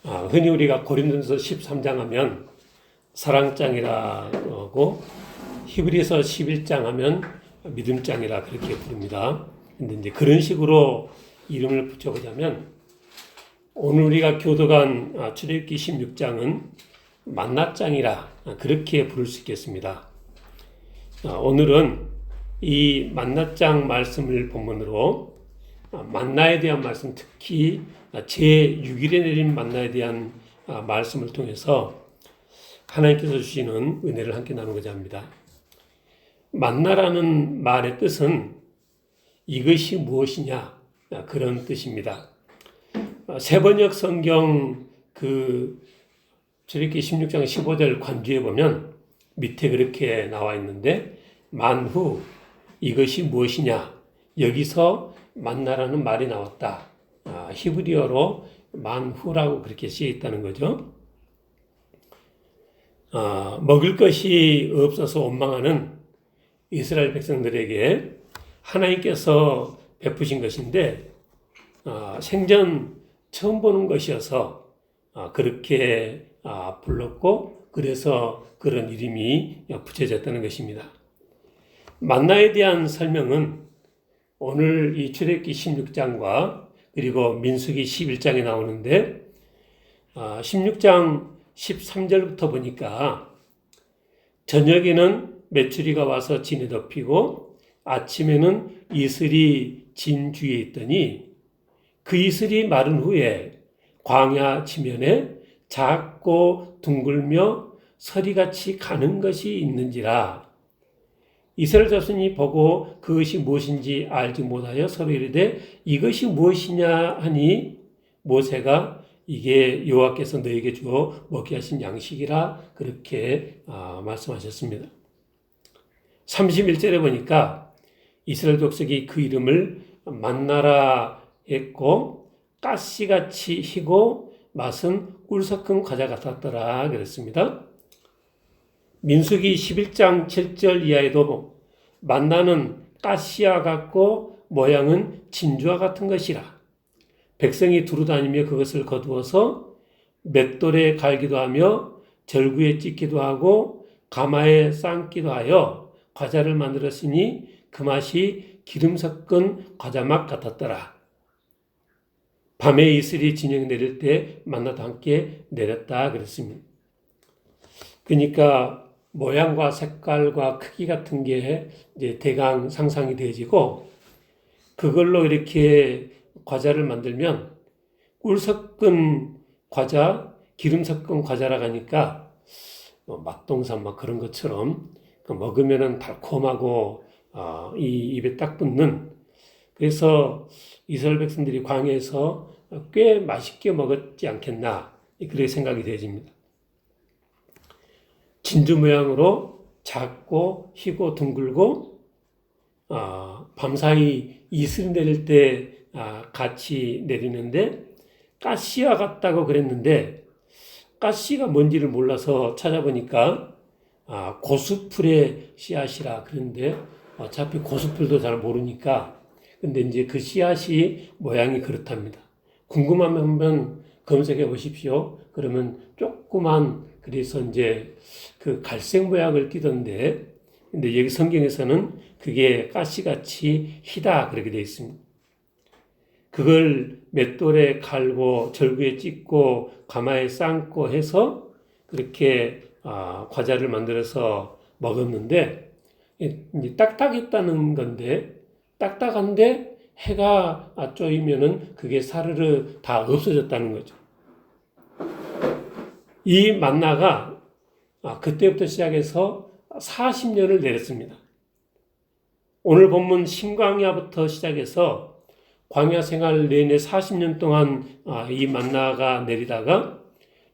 흔히 우리가 고린도전서 13장 하면 사랑장이라고 히브리서 11장 하면 믿음장이라 그렇게 부릅니다. 근데 이제 그런 식으로 이름을 붙여보자면 오늘 우리가 교도관 출애굽기 16장은 만나장이라 그렇게 부를 수 있겠습니다. 오늘은 이 만나장 말씀을 본문으로 만나에 대한 말씀, 특히 제6일에 내린 만나에 대한 말씀을 통해서 하나님께서 주시는 은혜를 함께 나누고자 합니다. 만나라는 말의 뜻은 이것이 무엇이냐 그런 뜻입니다. 세번역 성경 출애굽기 16장 15절 관주에 보면 밑에 그렇게 나와 있는데 만후 이것이 무엇이냐 여기서 만나라는 말이 나왔다. 히브리어로 만후라고 그렇게 쓰여 있다는 거죠. 먹을 것이 없어서 원망하는 이스라엘 백성들에게 하나님께서 베푸신 것인데 생전 처음 보는 것이어서 그렇게 불렀고 그래서 그런 이름이 붙여졌다는 것입니다. 만나에 대한 설명은 오늘 이 출애굽기 16장과 그리고 민수기 11장에 나오는데 16장 13절부터 보니까 저녁에는 메추리가 와서 진에 덮이고 아침에는 이슬이 진 주위에 있더니 그 이슬이 마른 후에 광야 지면에 작고 둥글며 서리같이 가는 것이 있는지라 이스라엘 자손이 보고 그것이 무엇인지 알지 못하여 서로 이르되 이것이 무엇이냐 하니 모세가 이게 여호와께서 너에게 주어 먹게 하신 양식이라 그렇게 말씀하셨습니다. 31절에 보니까 이스라엘 족속이 그 이름을 만나라 했고 가시같이 희고 맛은 꿀 섞은 과자 같았더라 그랬습니다. 민수기 11장 7절 이하에도 만나는 가시와 같고 모양은 진주와 같은 것이라 백성이 두루다니며 그것을 거두어서 맷돌에 갈기도 하며 절구에 찢기도 하고 가마에 삶기도 하여 과자를 만들었으니 그 맛이 기름 섞은 과자맛 같았더라. 밤에 이슬이 진영 내릴 때 만나도 함께 내렸다 그랬습니다. 그러니까 모양과 색깔과 크기 같은 게 이제 대강 상상이 되어지고 그걸로 이렇게 과자를 만들면 꿀 섞은 과자, 기름 섞은 과자라고 하니까 맛동산 막 그런 것처럼 먹으면은 달콤하고 이 입에 딱 붙는 그래서 이스라엘 백성들이 광야에서 꽤 맛있게 먹었지 않겠나 그렇게 생각이 되어집니다. 진주 모양으로 작고 희고 둥글고 밤사이 이슬 내릴 때 같이 내리는데 가시와 같다고 그랬는데 가시가 뭔지를 몰라서 찾아보니까 고수풀의 씨앗이라 그런데 어차피 고수풀도 잘 모르니까 근데 이제 그 씨앗이 모양이 그렇답니다. 궁금하면 한번 검색해 보십시오. 그러면 조그만 그래서 이제 그 갈색 모양을 띠던데 근데 여기 성경에서는 그게 가시같이 희다 그렇게 되어 있습니다. 그걸 맷돌에 갈고 절구에 찢고 가마에 삶고 해서 그렇게 과자를 만들어서 먹었는데 이제 딱딱했다는 건데 딱딱한데 해가 쪼이면은 그게 사르르 다 없어졌다는 거죠. 이 만나가 그때부터 시작해서 40년을 내렸습니다. 오늘 본문 신광야부터 시작해서 광야 생활 내내 40년 동안 이 만나가 내리다가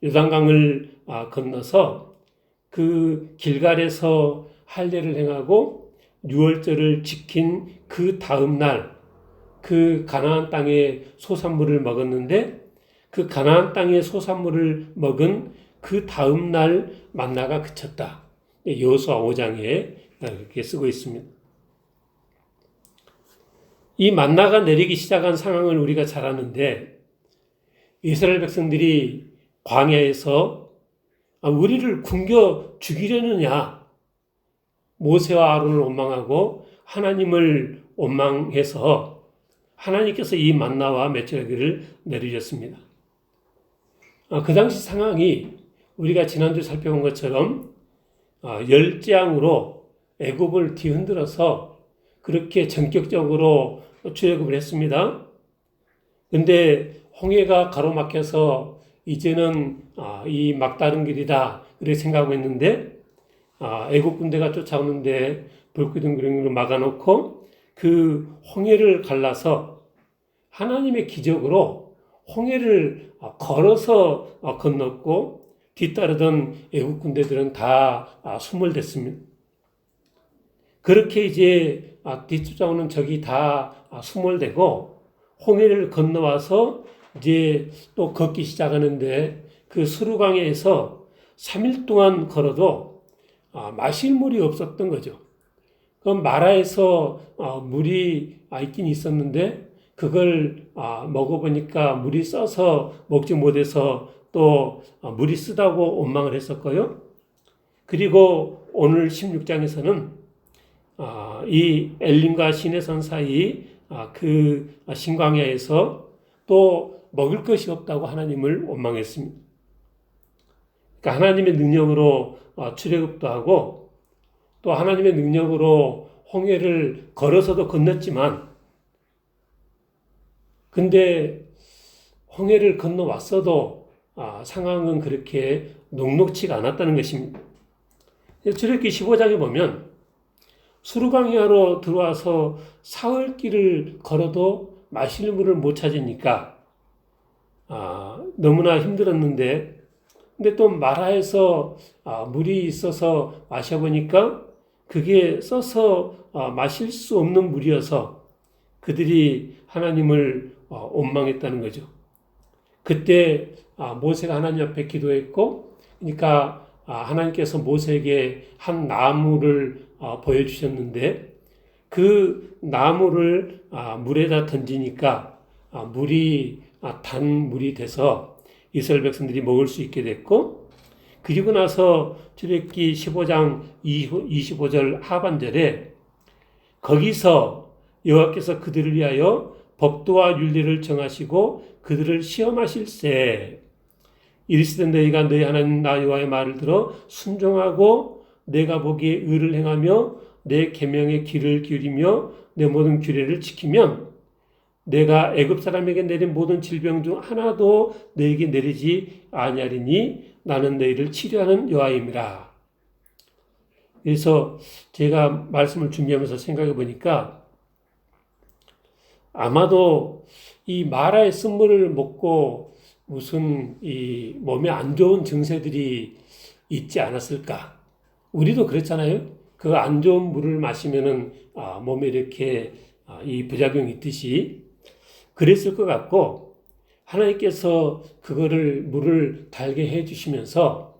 요단강을 건너서 그 길갈에서 할례를 행하고 유월절을 지킨 그 다음 날 그 가나안 땅의 소산물을 먹었는데 그 가나안 땅의 소산물을 먹은 그 다음 날 만나가 그쳤다. 여호수아 5장에 그렇게 쓰고 있습니다. 이 만나가 내리기 시작한 상황을 우리가 잘 아는데 이스라엘 백성들이 광야에서 우리를 굶겨 죽이려느냐, 모세와 아론을 원망하고 하나님을 원망해서 하나님께서 이 만나와 메추라기를 내리셨습니다. 그 당시 상황이 우리가 지난주 살펴본 것처럼 열재앙으로 애굽을 뒤흔들어서 그렇게 전격적으로 출애굽을 했습니다. 근데 홍해가 가로막혀서 이제는 이 막다른 길이다 그렇게 생각하고 있는데 애국 군대가 쫓아오는데 불기둥으로 막아놓고 그 홍해를 갈라서 하나님의 기적으로 홍해를 걸어서 건넜고 뒤따르던 애국 군대들은 다 숨을 댔습니다. 그렇게 이제 뒤쫓아오는 적이 다 숨을 대고 홍해를 건너와서 이제 또 걷기 시작하는데 그 수르강에서 3일 동안 걸어도 마실 물이 없었던 거죠. 그럼 마라에서 물이 있긴 있었는데 그걸 먹어보니까 물이 써서 먹지 못해서 또 물이 쓰다고 원망을 했었고요. 그리고 오늘 16장에서는 이 엘림과 시내산 사이 그 신광야에서 또 먹을 것이 없다고 하나님을 원망했습니다. 그러니까 하나님의 능력으로 출애굽도 하고 또 하나님의 능력으로 홍해를 걸어서도 건넜지만 근데 홍해를 건너왔어도 상황은 그렇게 녹록치가 않았다는 것입니다. 출애굽기 15장에 보면 수르강야로 들어와서 사흘길을 걸어도 마실 물을 못 찾으니까 너무나 힘들었는데 근데 또 마라에서 물이 있어서 마셔보니까 그게 써서 마실 수 없는 물이어서 그들이 하나님을 원망했다는 거죠. 그때 모세가 하나님 앞에 기도했고 그러니까 하나님께서 모세에게 한 나무를 보여주셨는데 그 나무를 물에다 던지니까 물이 단 물이 돼서 이스라엘 백성들이 먹을 수 있게 됐고 그리고 나서 출애굽기 15장 25절 하반절에 거기서 여호와께서 그들을 위하여 법도와 율례를 정하시고 그들을 시험하실세 이르시되 너희가 너희 하나님 나 여호와의 말을 들어 순종하고 내가 보기에 의를 행하며 내 계명의 귀를 기울이며 내 모든 규례를 지키면 내가 애굽 사람에게 내린 모든 질병 중 하나도 너에게 내리지 아니하리니 나는 너희를 치료하는 여호와임이라. 그래서 제가 말씀을 준비하면서 생각해 보니까 아마도 이 마라의 쓴물을 먹고 무슨 이 몸에 안 좋은 증세들이 있지 않았을까? 우리도 그렇잖아요. 그 안 좋은 물을 마시면은 몸에 이렇게 이 부작용이 있듯이 그랬을 것 같고 하나님께서 그거를 물을 달게 해주시면서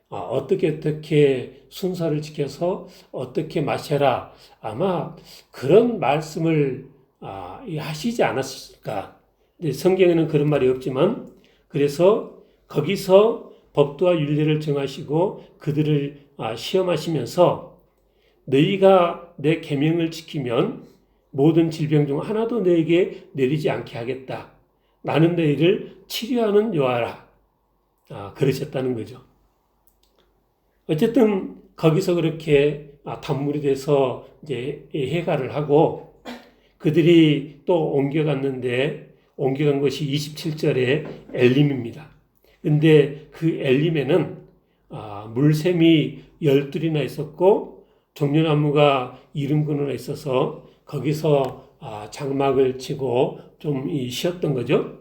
어떻게 순서를 지켜서 어떻게 마셔라 아마 그런 말씀을 하시지 않았을까. 성경에는 그런 말이 없지만 그래서 거기서 법도와 율례를 정하시고 그들을 시험하시면서 너희가 내 계명을 지키면 모든 질병 중 하나도 너에게 내리지 않게 하겠다. 나는 너희를 치료하는 여호와라. 그러셨다는 거죠. 어쨌든 거기서 그렇게 단물이 돼서 이제 해가를 하고 그들이 또 옮겨간 것이 27절에 엘림입니다. 근데 그 엘림에는 물샘이 12이나 있었고 종려나무가 70그루나 있어서 거기서 장막을 치고 좀 쉬었던 거죠.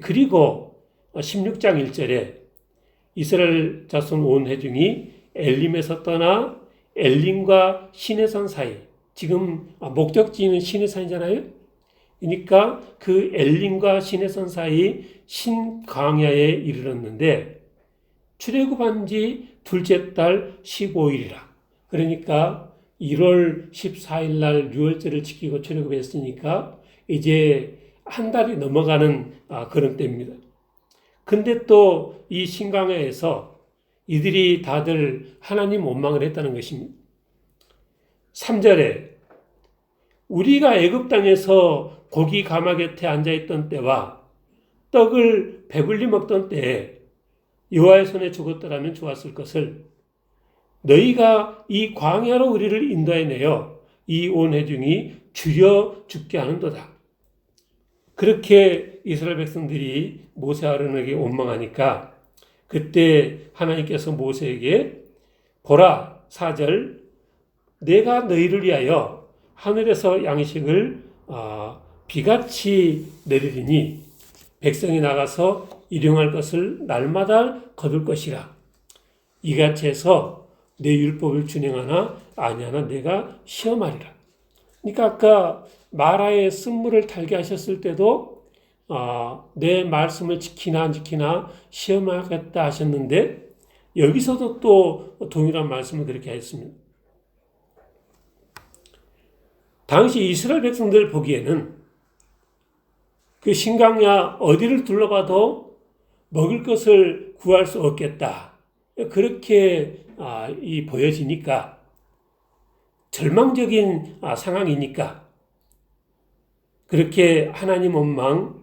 그리고 16장 1절에 이스라엘 자손 온 회중이 엘림에서 떠나 엘림과 시내산 사이 지금 목적지는 시내산이잖아요. 그러니까 그 엘림과 시내산 사이 신광야에 이르렀는데 출애굽한 지 둘째 달 15일이라. 그러니까 1월 14일 날 6월절을 지키고 출애굽했으니까 이제 한 달이 넘어가는 그런 때입니다. 근데 또 이 신강야에서 이들이 다들 하나님 원망을 했다는 것입니다. 3절에 우리가 애굽 땅에서 고기 가마 곁에 앉아있던 때와 떡을 배불리 먹던 때에 여호와의 손에 죽었더라면 좋았을 것을 너희가 이 광야로 우리를 인도해내어 이 온 회중이 줄여 죽게 하는도다. 그렇게 이스라엘 백성들이 모세 아론에게 원망하니까 그때 하나님께서 모세에게 보라 4절 내가 너희를 위하여 하늘에서 양식을 비같이 내리리니 백성이 나가서 일용할 것을 날마다 거둘 것이라. 이같이 해서 내 율법을 준행하나 아니하나 내가 시험하리라. 그러니까 아까 마라의 쓴물을 달게 하셨을 때도 내 말씀을 지키나 안 지키나 시험하겠다 하셨는데 여기서도 또 동일한 말씀을 그렇게 했습니다. 당시 이스라엘 백성들 보기에는 그 신강야 어디를 둘러봐도 먹을 것을 구할 수 없겠다. 그렇게 보여지니까 절망적인 상황이니까 그렇게 하나님 원망,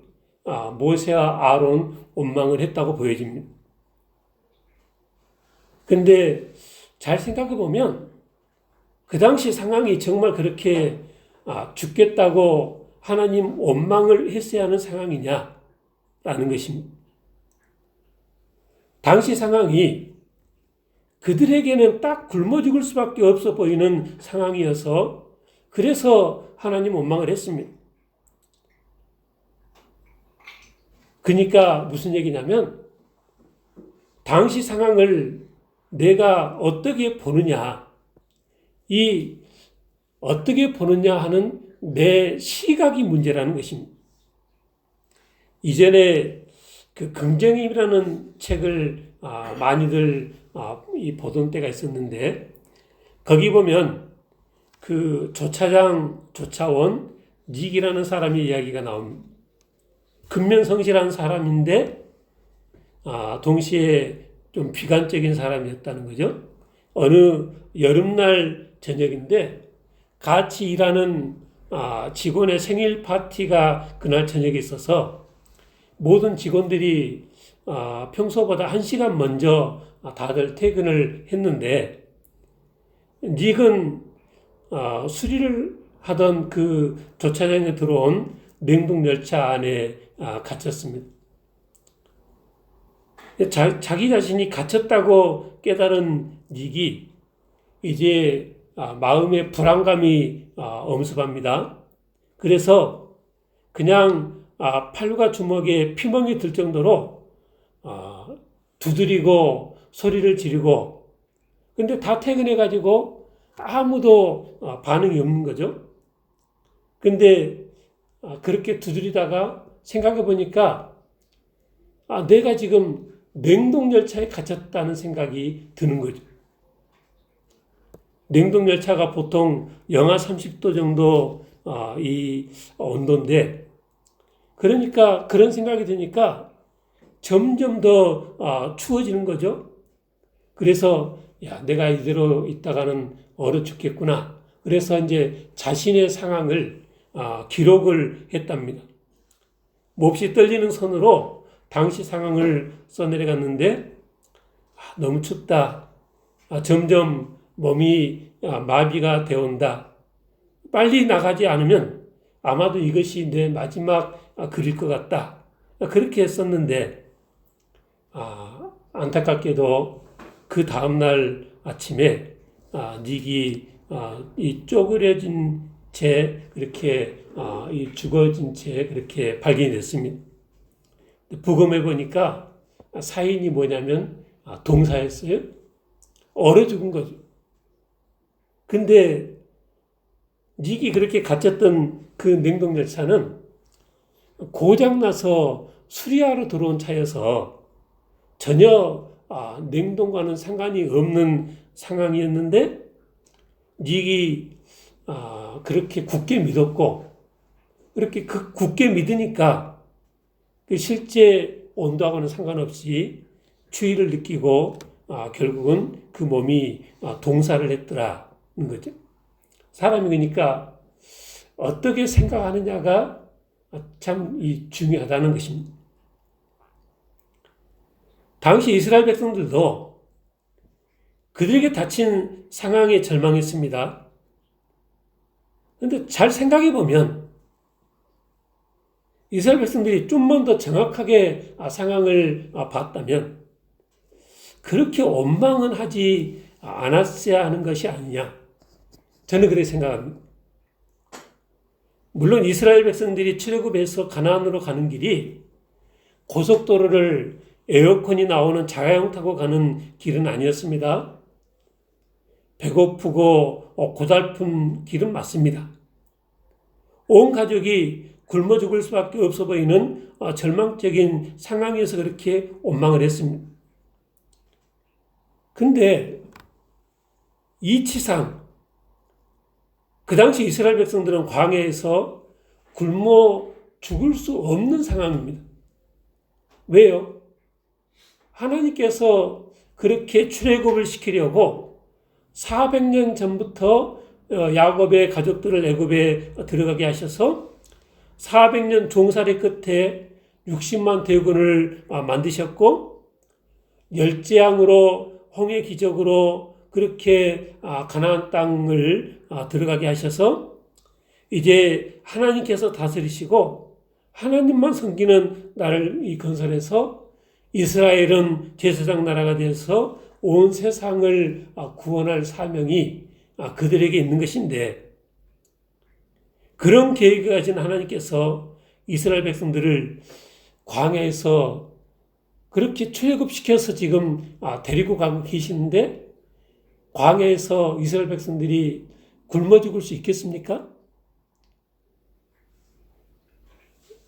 모세와 아론 원망을 했다고 보여집니다. 근데 잘 생각해 보면 그 당시 상황이 정말 그렇게 죽겠다고 하나님 원망을 했어야 하는 상황이냐라는 것입니다. 당시 상황이 그들에게는 딱 굶어 죽을 수밖에 없어 보이는 상황이어서 그래서 하나님 원망을 했습니다. 그러니까 무슨 얘기냐면 당시 상황을 내가 어떻게 보느냐, 어떻게 보느냐 하는 내 시각이 문제라는 것입니다. 이전에 그 긍정이라는 책을 많이들 보던 때가 있었는데 거기 보면 그 조차원 닉이라는 사람의 이야기가 나옵니다. 근면성실한 사람인데 동시에 좀 비관적인 사람이었다는 거죠. 어느 여름날 저녁인데 같이 일하는 직원의 생일 파티가 그날 저녁에 있어서 모든 직원들이 평소보다 1시간 먼저 다들 퇴근을 했는데 닉은 수리를 하던 그 조차장에 들어온 냉동열차 안에 갇혔습니다. 자기 자신이 갇혔다고 깨달은 닉이 이제 마음의 불안감이 엄습합니다. 그래서 그냥 팔과 주먹에 피멍이 들 정도로 두드리고 소리를 지르고 근데 다 퇴근해가지고 아무도 반응이 없는 거죠. 근데 그렇게 두드리다가 생각해 보니까 내가 지금 냉동열차에 갇혔다는 생각이 드는 거죠. 냉동열차가 보통 영하 30도 정도 이 온도인데 그러니까 그런 생각이 드니까 점점 더 추워지는 거죠. 그래서 내가 이대로 있다가는 얼어 죽겠구나. 그래서 이제 자신의 상황을 기록을 했답니다. 몹시 떨리는 손으로 당시 상황을 써내려갔는데 너무 춥다. 점점 몸이 마비가 되어온다. 빨리 나가지 않으면 아마도 이것이 내 마지막 글일 것 같다. 그렇게 했었는데 안타깝게도 그 다음날 아침에 닉이 이 쪼그려진 채 그렇게 이 죽어진 채 그렇게 발견이 됐습니다. 부검해 보니까 사인이 뭐냐면 동사였어요. 얼어 죽은 거죠. 근데 닉이 그렇게 갇혔던 그 냉동열차는 고장나서 수리하러 들어온 차여서 전혀 냉동과는 상관이 없는 상황이었는데 닉이 그렇게 굳게 믿었고 그렇게 굳게 믿으니까 실제 온도하고는 상관없이 추위를 느끼고 결국은 그 몸이 동사를 했더라는 거죠. 사람이 그러니까 어떻게 생각하느냐가 참 중요하다는 것입니다. 당시 이스라엘 백성들도 그들에게 닥친 상황에 절망했습니다. 그런데 잘 생각해 보면 이스라엘 백성들이 좀만 더 정확하게 상황을 봤다면 그렇게 원망은 하지 않았어야 하는 것이 아니냐. 저는 그렇게 생각합니다. 물론 이스라엘 백성들이 출애굽에서 가나안으로 가는 길이 고속도로를 에어컨이 나오는 자가용 타고 가는 길은 아니었습니다. 배고프고 고달픈 길은 맞습니다. 온 가족이 굶어 죽을 수밖에 없어 보이는 절망적인 상황에서 그렇게 원망을 했습니다. 근데 이치상 그 당시 이스라엘 백성들은 광야에서 굶어 죽을 수 없는 상황입니다. 왜요? 하나님께서 그렇게 출애굽을 시키려고 400년 전부터 야곱의 가족들을 애굽에 들어가게 하셔서 400년 종살이 끝에 60만 대군을 만드셨고 열재앙으로 홍해 기적으로 그렇게 가나안 땅을 들어가게 하셔서 이제 하나님께서 다스리시고 하나님만 섬기는 나라를 건설해서 이스라엘은 제사장 나라가 되어서 온 세상을 구원할 사명이 그들에게 있는 것인데 그런 계획을 가진 하나님께서 이스라엘 백성들을 광야에서 그렇게 출애굽시켜서 지금 데리고 가고 계시는데 광야에서 이스라엘 백성들이 굶어 죽을 수 있겠습니까?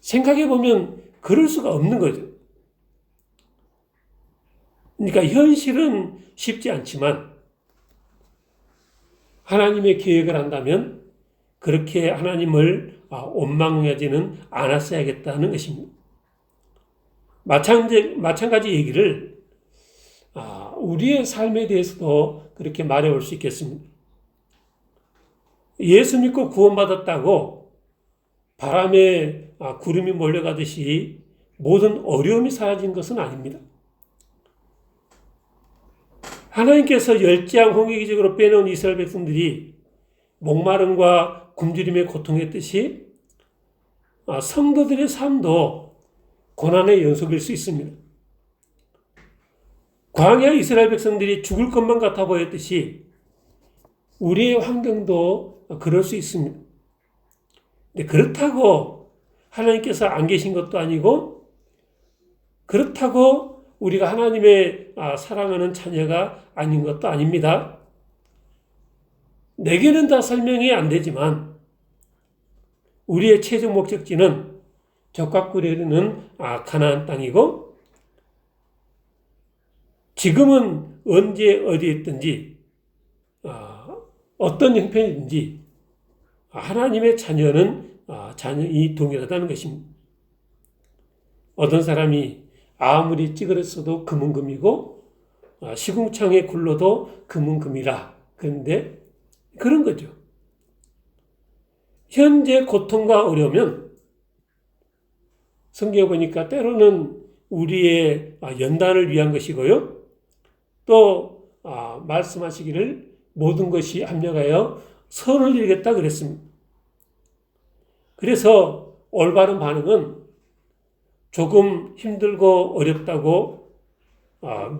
생각해 보면 그럴 수가 없는 거죠. 그러니까 현실은 쉽지 않지만 하나님의 계획을 한다면 그렇게 하나님을 원망하지는 않았어야겠다는 것입니다. 마찬가지 얘기를 우리의 삶에 대해서도 그렇게 말해볼 수 있겠습니다. 예수 믿고 구원받았다고 바람에 구름이 몰려가듯이 모든 어려움이 사라진 것은 아닙니다. 하나님께서 열재앙 홍해 기적으로 빼놓은 이스라엘 백성들이 목마름과 굶주림에 고통했듯이 성도들의 삶도 고난의 연속일 수 있습니다. 광야 이스라엘 백성들이 죽을 것만 같아 보였듯이 우리의 환경도 그럴 수 있습니다. 근데 그렇다고 하나님께서 안 계신 것도 아니고 그렇다고 우리가 하나님의 사랑하는 자녀가 아닌 것도 아닙니다. 내게는 다 설명이 안 되지만 우리의 최종 목적지는 적과 이르는 가나안 땅이고 지금은 언제 어디에 있든지 어떤 형편이든지 하나님의 자녀는 자녀이 동일하다는 것입니다. 어떤 사람이 아무리 찌그렸어도 금은 금이고 시궁창에 굴러도 금은 금이라. 그런데 그런 거죠. 현재 고통과 어려움은 성경에 보니까 때로는 우리의 연단을 위한 것이고요. 또 말씀하시기를 모든 것이 합력하여 선을 이루겠다 그랬습니다. 그래서 올바른 반응은 조금 힘들고 어렵다고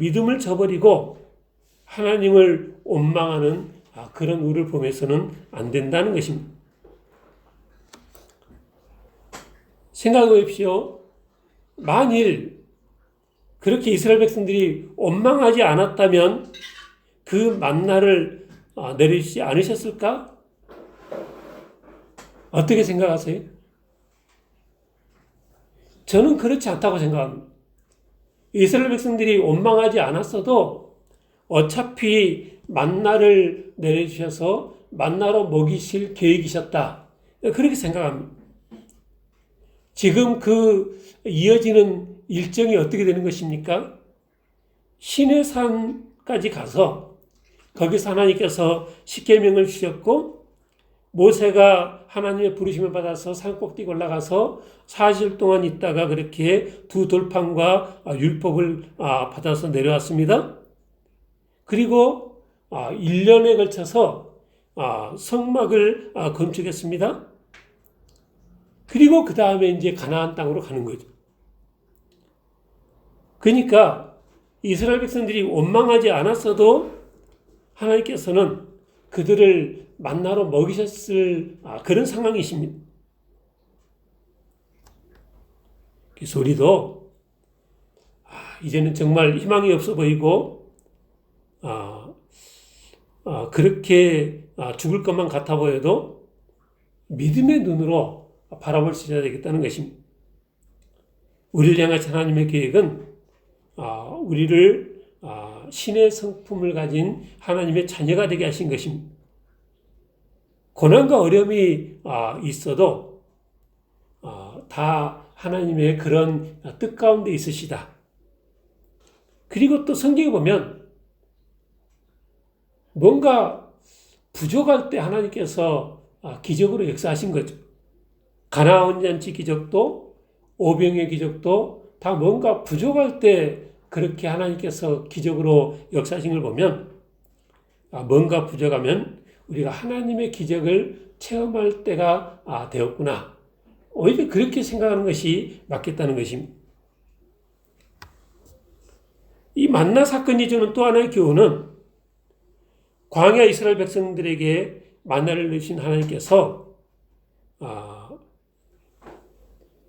믿음을 저버리고 하나님을 원망하는 그런 우를 보면서는 안 된다는 것입니다. 생각해 보십시오. 만일 그렇게 이스라엘 백성들이 원망하지 않았다면 그 만나를 내리시지 않으셨을까? 어떻게 생각하세요? 저는 그렇지 않다고 생각합니다. 이스라엘 백성들이 원망하지 않았어도 어차피 만나를 내려주셔서 만나로 먹이실 계획이셨다. 그렇게 생각합니다. 지금 그 이어지는 일정이 어떻게 되는 것입니까? 시내산까지 가서 거기서 하나님께서 십계명을 주셨고 모세가 하나님의 부르심을 받아서 산꼭대기 올라가서 40일 동안 있다가 그렇게 두 돌판과 율법을 받아서 내려왔습니다. 그리고 1년에 걸쳐서 성막을 건축했습니다. 그리고 그 다음에 이제 가나안 땅으로 가는 거죠. 그러니까 이스라엘 백성들이 원망하지 않았어도 하나님께서는 그들을 만나러 먹이셨을 그런 상황이십니다. 그래서 우리도 이제는 정말 희망이 없어 보이고 그렇게 죽을 것만 같아 보여도 믿음의 눈으로 바라볼 수 있어야 되겠다는 것입니다. 우리를 향하신 하나님의 계획은 우리를 신의 성품을 가진 하나님의 자녀가 되게 하신 것입니다. 고난과 어려움이 있어도 다 하나님의 그런 뜻 가운데 있으시다. 그리고 또 성경에 보면 뭔가 부족할 때 하나님께서 기적으로 역사하신 거죠. 가나안 잔치 기적도 오병의 기적도 다 뭔가 부족할 때 그렇게 하나님께서 기적으로 역사하신 걸 보면 뭔가 부족하면 우리가 하나님의 기적을 체험할 때가 되었구나. 오히려 그렇게 생각하는 것이 맞겠다는 것입니다. 이 만나 사건이 주는 또 하나의 교훈은 광야 이스라엘 백성들에게 만나를 내신 하나님께서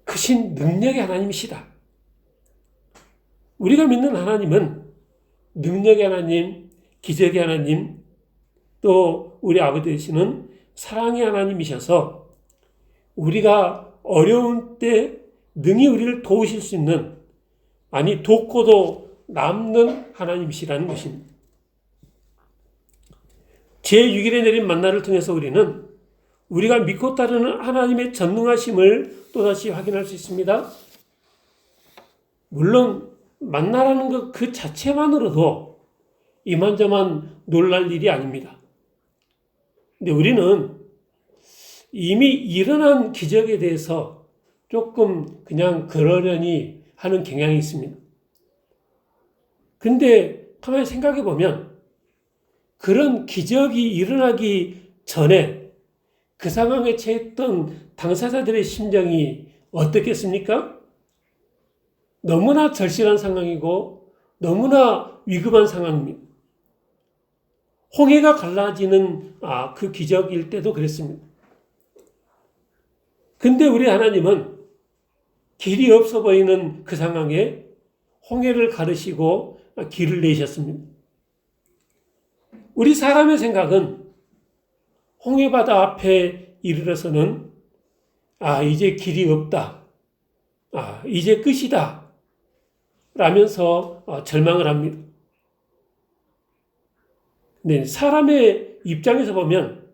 크신 능력의 하나님이시다. 우리가 믿는 하나님은 능력의 하나님, 기적의 하나님, 또 우리 아버지 되시는 사랑의 하나님이셔서 우리가 어려운 때 능히 우리를 도우실 수 있는, 아니 돕고도 남는 하나님이시라는 것입니다. 제6일에 내린 만나를 통해서 우리는 우리가 믿고 따르는 하나님의 전능하심을 또다시 확인할 수 있습니다. 물론 만나라는 것 그 자체만으로도 이만저만 놀랄 일이 아닙니다. 근데 우리는 이미 일어난 기적에 대해서 조금 그냥 그러려니 하는 경향이 있습니다. 근데 가만히 생각해 보면 그런 기적이 일어나기 전에 그 상황에 처했던 당사자들의 심정이 어떻겠습니까? 너무나 절실한 상황이고 너무나 위급한 상황입니다. 홍해가 갈라지는 그 기적일 때도 그랬습니다. 근데 우리 하나님은 길이 없어 보이는 그 상황에 홍해를 가르시고 길을 내셨습니다. 우리 사람의 생각은 홍해바다 앞에 이르러서는 이제 길이 없다. 이제 끝이다. 라면서 절망을 합니다. 네, 사람의 입장에서 보면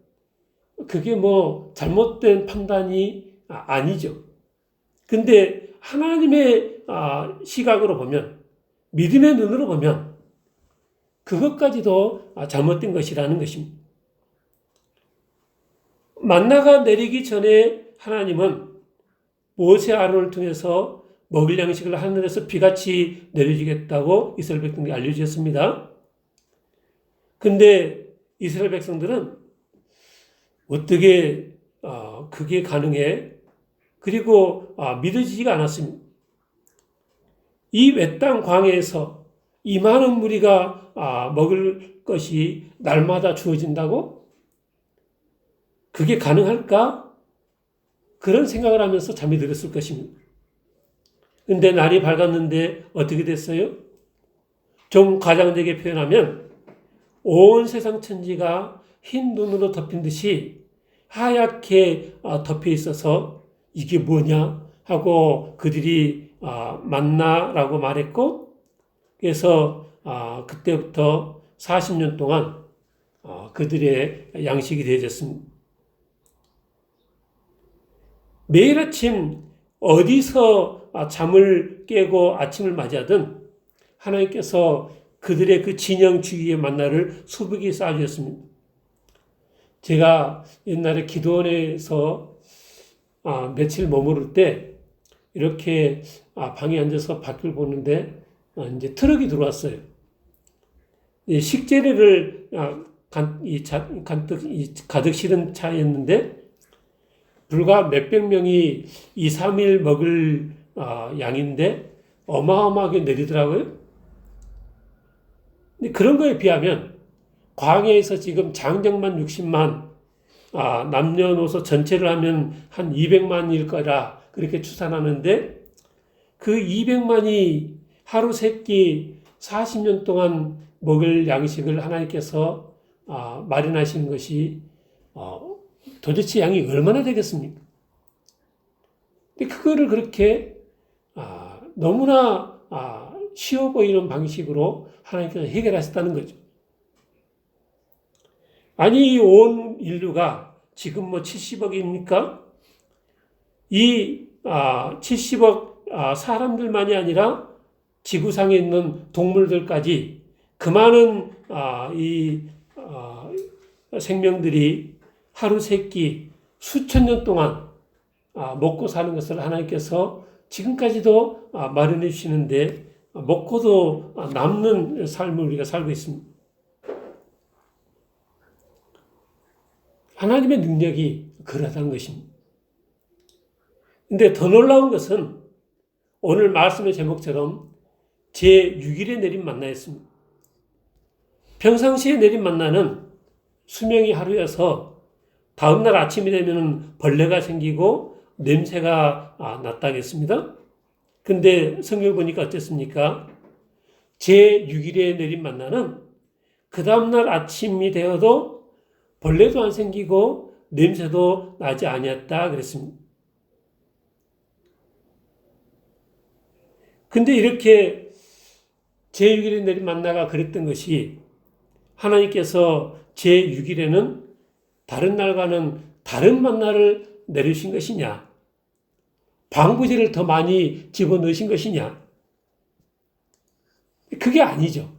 그게 뭐 잘못된 판단이 아니죠. 근데 하나님의 시각으로 보면, 믿음의 눈으로 보면 그것까지도 잘못된 것이라는 것입니다. 만나가 내리기 전에 하나님은 모세 아론을 통해서 먹을 양식을 하늘에서 비같이 내려주겠다고 이스라엘 백성들에게 알려주셨습니다. 근데 이스라엘 백성들은 어떻게 그게 가능해? 그리고 믿어지지가 않았습니다. 이 외땅 광야에서 이 많은 무리가 먹을 것이 날마다 주어진다고? 그게 가능할까? 그런 생각을 하면서 잠이 들었을 것입니다. 근데 날이 밝았는데 어떻게 됐어요? 좀 과장되게 표현하면 온 세상 천지가 흰 눈으로 덮인 듯이 하얗게 덮여 있어서 이게 뭐냐 하고 그들이 만나라고 말했고, 그래서 그때부터 40년 동안 그들의 양식이 되어졌습니다. 매일 아침 어디서 잠을 깨고 아침을 맞이하든 하나님께서 그들의 그 진영 주위의 만나를 수북이 쌓아주셨습니다. 제가 옛날에 기도원에서 며칠 머무를 때 이렇게 방에 앉아서 밖을 보는데 이제 트럭이 들어왔어요. 식재료를 가득 실은 차였는데 불과 몇백 명이 2, 3일 먹을 양인데 어마어마하게 내리더라고요. 근데 그런 거에 비하면 광야에서 지금 장정만 60만, 남녀노소 전체를 하면 한 200만일 거라 그렇게 추산하는데 그 200만이 하루 세 끼 40년 동안 먹을 양식을 하나님께서 마련하시는 것이 도대체 양이 얼마나 되겠습니까? 근데 그거를 그렇게 너무나 쉬워 보이는 방식으로 하나님께서 해결하셨다는 거죠. 아니, 온 인류가 지금 뭐 70억입니까? 이 70억 사람들만이 아니라 지구상에 있는 동물들까지 그 많은 생명들이 하루 세 끼 수천 년 동안 먹고 사는 것을 하나님께서 지금까지도 마련해 주시는데 먹고도 남는 삶을 우리가 살고 있습니다. 하나님의 능력이 그러하다는 것입니다. 근데 더 놀라운 것은 오늘 말씀의 제목처럼 제6일에 내린 만나였습니다. 평상시에 내린 만나는 수명이 하루여서 다음날 아침이 되면 벌레가 생기고 냄새가 났다겠습니다. 근데 성경을 보니까 어땠습니까? 제6일에 내린 만나는 그 다음날 아침이 되어도 벌레도 안 생기고 냄새도 나지 아니었다 그랬습니다. 근데 이렇게 제6일에 내린 만나가 그랬던 것이 하나님께서 제6일에는 다른 날과는 다른 만나를 내리신 것이냐? 방부제를 더 많이 집어넣으신 것이냐? 그게 아니죠.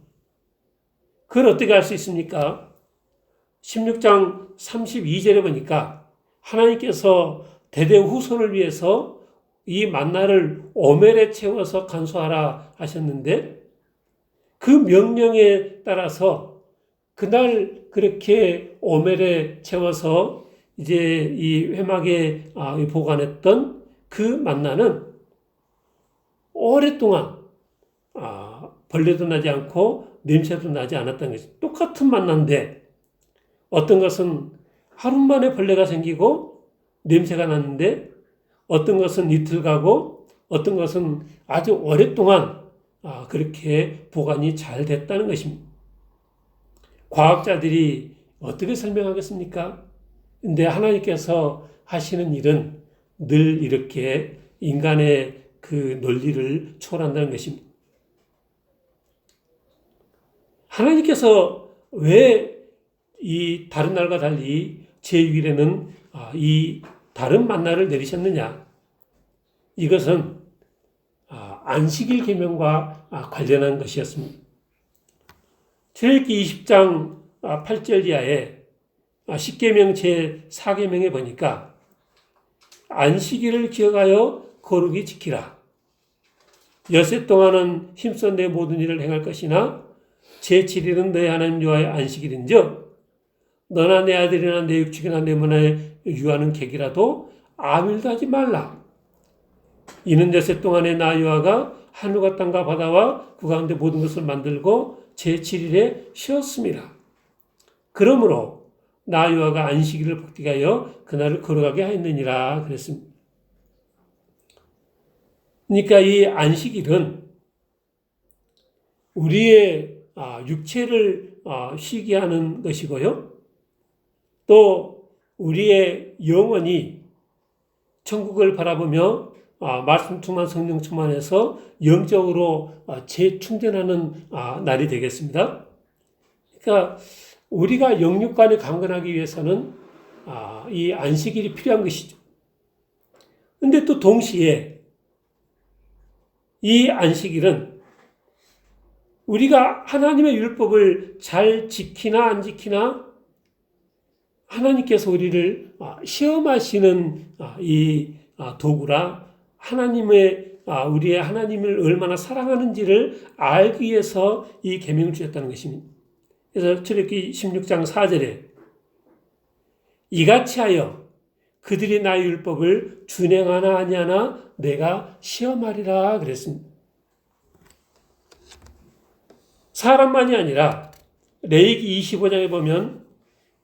그걸 어떻게 알 수 있습니까? 16장 32절에 보니까 하나님께서 대대 후손을 위해서 이 만나를 오멜에 채워서 간수하라 하셨는데 그 명령에 따라서 그날 그렇게 오멜에 채워서 이제 이 회막에 보관했던 그 만나는 오랫동안 벌레도 나지 않고 냄새도 나지 않았다는 것이 똑같은 만나인데 어떤 것은 하루 만에 벌레가 생기고 냄새가 났는데 어떤 것은 이틀 가고 어떤 것은 아주 오랫동안 그렇게 보관이 잘 됐다는 것입니다. 과학자들이 어떻게 설명하겠습니까? 근데 하나님께서 하시는 일은 늘 이렇게 인간의 그 논리를 초월한다는 것입니다. 하나님께서 왜 이 다른 날과 달리 제6일에는 이 다른 만나를 내리셨느냐? 이것은 안식일 계명과 관련한 것이었습니다. 출애굽기 20장 8절 이하에 10계명 제4계명에 보니까 안식일을 기억하여 거룩히 지키라. 엿새 동안은 힘써 내 모든 일을 행할 것이나 제7일은 너희 하나님 여호와의 안식일인즉 너나 내 아들이나 내 육축이나 내 문화에 유하는 객이라도 아무 일도 하지 말라. 이는 엿새 동안에 나 여호와가 하늘과 땅과 바다와 그 가운데 모든 것을 만들고 제7일에 쉬었습니다. 그러므로 나 여호와가 안식일을 복되게 하여 그날을 거룩하게 하였느니라 그랬습니다. 그러니까 이 안식일은 우리의 육체를 쉬게 하는 것이고요. 또 우리의 영혼이 천국을 바라보며 말씀 충만 성령 충만해서 영적으로 재충전하는 날이 되겠습니다. 그러니까 우리가 영육간에 강건하기 위해서는 이 안식일이 필요한 것이죠. 근데 또 동시에 이 안식일은 우리가 하나님의 율법을 잘 지키나 안 지키나 하나님께서 우리를 시험하시는 이 도구라 우리의 하나님을 얼마나 사랑하는지를 알기 위해서 이 계명을 주셨다는 것입니다. 그래서 출애굽기 16장 4절에 이같이 하여 그들이 나의 율법을 준행하나 아니하나 내가 시험하리라 그랬습니다. 사람만이 아니라 레위기 25장에 보면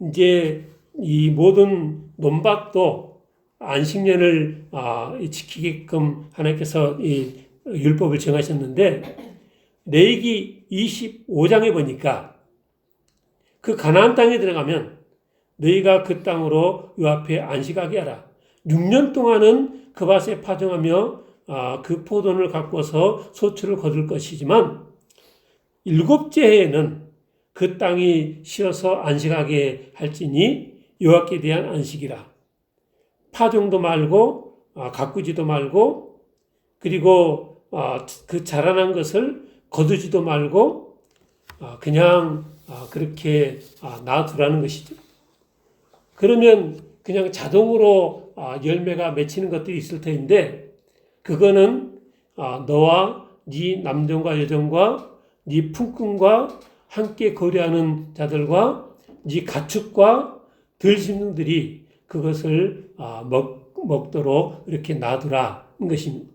이제 이 모든 논밭도 안식년을 지키게끔 하나님께서 이 율법을 정하셨는데 레위기 25장에 보니까 그 가나안 땅에 들어가면 너희가 그 땅으로 요 앞에 안식하게 하라. 6년 동안은 그 밭에 파종하며 그 포도를 갖고서 소출을 거둘 것이지만 7째 해에는 그 땅이 쉬어서 안식하게 할지니 여호와께 대한 안식이라. 파종도 말고 가꾸지도 말고 그리고 그 자라난 것을 거두지도 말고 그냥 그렇게 놔두라는 것이죠. 그러면 그냥 자동으로 열매가 맺히는 것들이 있을 터인데 그거는 너와 네 남종과 여종과 네 품꾼과 함께 거래하는 자들과 네 가축과 들짐승들이 그것을 먹도록 이렇게 놔두라는 것입니다.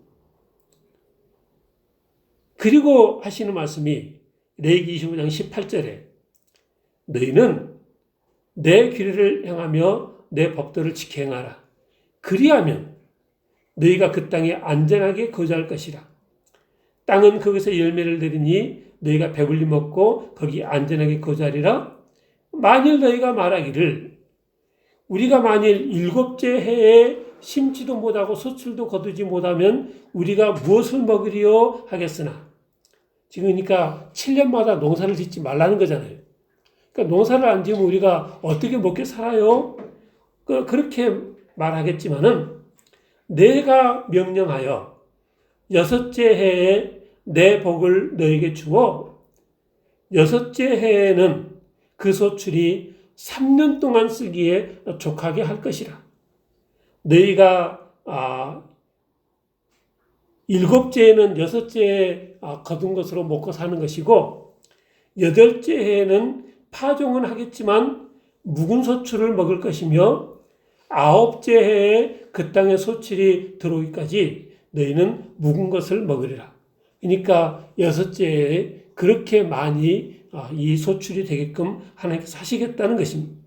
그리고 하시는 말씀이 레위기 25장 18절에 너희는 내 규례를 행하며 내 법도를 지켜 행하라. 그리하면 너희가 그 땅에 안전하게 거주할 것이라. 땅은 거기서 열매를 내리니 너희가 배불리 먹고 거기 안전하게 거주하리라. 만일 너희가 말하기를 우리가 만일 7째 해에 심지도 못하고 소출도 거두지 못하면 우리가 무엇을 먹으리요 하겠으나 지금 그러니까 7년마다 농사를 짓지 말라는 거잖아요. 그러니까 농사를 안 지으면 우리가 어떻게 먹게 살아요? 그렇게 말하겠지만은 내가 명령하여 6째 해에 내 복을 너에게 주어 6째 해에는 그 소출이 3년 동안 쓰기에 족하게 할 것이라. 너희가 7째에는 6째에 거둔 것으로 먹고 사는 것이고 8째 해에는 파종은 하겠지만 묵은 소출을 먹을 것이며 9째 해에 그 땅에 소출이 들어오기까지 너희는 묵은 것을 먹으리라. 그러니까 6째 해에 그렇게 많이 이 소출이 되게끔 하나님께서 하시겠다는 것입니다.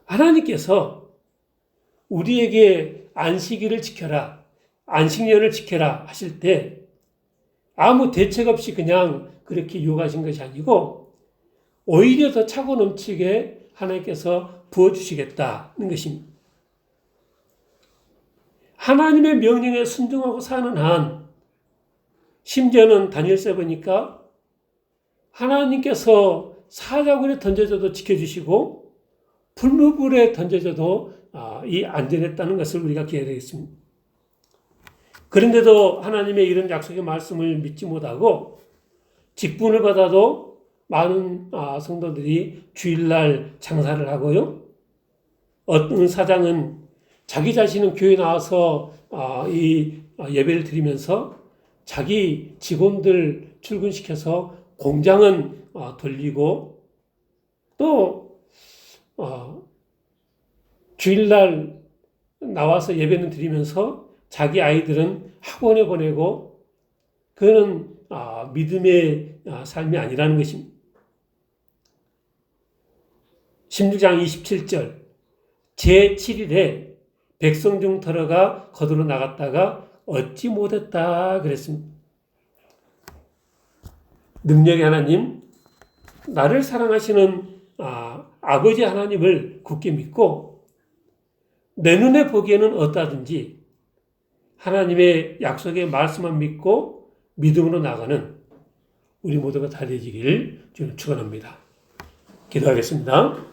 하나님께서 우리에게 안식일을 지켜라, 안식년을 지켜라 하실 때 아무 대책 없이 그냥 그렇게 요구하신 것이 아니고 오히려 더 차고 넘치게 하나님께서 부어주시겠다는 것입니다. 하나님의 명령에 순종하고 사는 한 심지어는 다니엘서에 보니까 하나님께서 사자굴에 던져져도 지켜주시고 불무불에 던져져도 이 안전했다는 것을 우리가 기억해야 되겠습니다. 그런데도 하나님의 이런 약속의 말씀을 믿지 못하고 직분을 받아도 많은 성도들이 주일날 장사를 하고요. 어떤 사장은 자기 자신은 교회에 나와서 이 예배를 드리면서 자기 직원들 출근시켜서 공장은 돌리고 또 주일날 나와서 예배는 드리면서 자기 아이들은 학원에 보내고 그거는 믿음의 삶이 아니라는 것입니다. 16장 27절 제7일에 백성 중 들어가 거두러 나갔다가 얻지 못했다 그랬습니다. 능력의 하나님, 나를 사랑하시는 아버지 하나님을 굳게 믿고 내 눈에 보기에는 어떠하든지 하나님의 약속의 말씀만 믿고 믿음으로 나가는 우리 모두가 다 되시기를 주님 축원합니다. 기도하겠습니다.